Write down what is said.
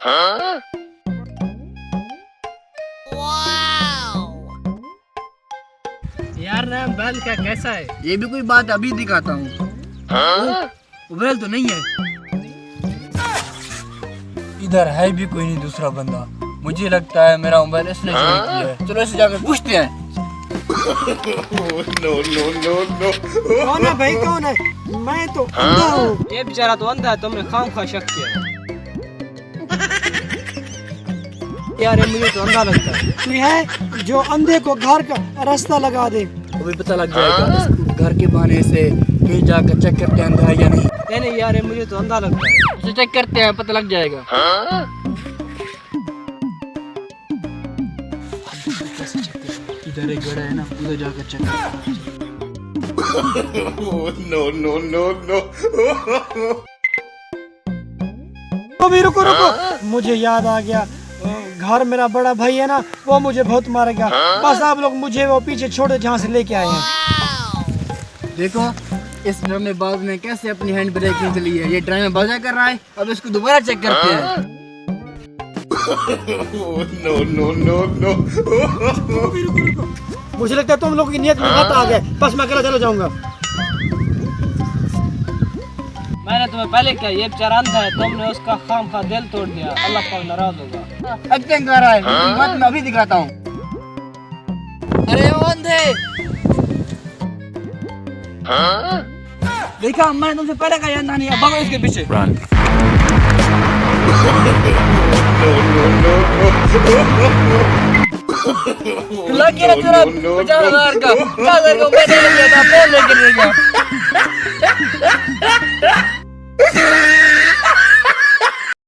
यार ना बैल क्या कैसा है? ये भी कोई बात, अभी दिखाता हूँ। बैल तो नहीं है। इधर है भी कोई नहीं दूसरा बंदा। मुझे लगता है मेरा मोबाइल इसने चोरी किया है। चलो इसे जाकर पूछते हैं। कौन है भाई, कौन है? मैं तो अंधा हूँ। ये बेचारा तो अंधा है, तुमने खामखा शक किया। यार ये मुझे तो अंधा लगता है। तू है जो अंधे को घर का रास्ता लगा दे। अभी पता लग जाएगा। घर के बहाने से कहीं जाकर चेक करते हैं अंधा है या नहीं। नहीं यार ये मुझे तो अंधा लगता है। उसे चेक करते हैं, पता लग जाएगा। इधर एक गड़ा है ना, उधर जाकर चेक करते हैं। अभी रुको रुको, मुझे याद आ गया। घर मेरा बड़ा भाई है ना, वो मुझे बहुत मारेगा। बस आप लोग मुझे वो पीछे छोड़े जहाँ से लेके आए हैं। देखो इस ड्रामेबाज ने कैसे अपनी हैंड ब्रेक नहीं चली है। ये ड्रामेबाजी कर रहा है। अब इसको दोबारा चेक करते हैं। अभी रुको रुको, मुझे लगता है तुम लोगों की नियत में बात आ गए। बस मैं अकेला चला जाऊंगा। मैंने तुम्हें पहले कहा ये बेचारा अंधा है, तुमने उसका खामखा दिल तोड़ दिया। अल्लाह पाक नाराज होगा। एक्टिंग कर रहा है। बात मैं अभी दिखाता हूँ। अरे वो अंधे, देखा मैंने तुमसे पहले कहा अंधा नहीं है। भागो इसके पीछे। लग गया ना तेरा 50,000 का। 50,000 का मैंने लिया था, फोन लेके ले गया।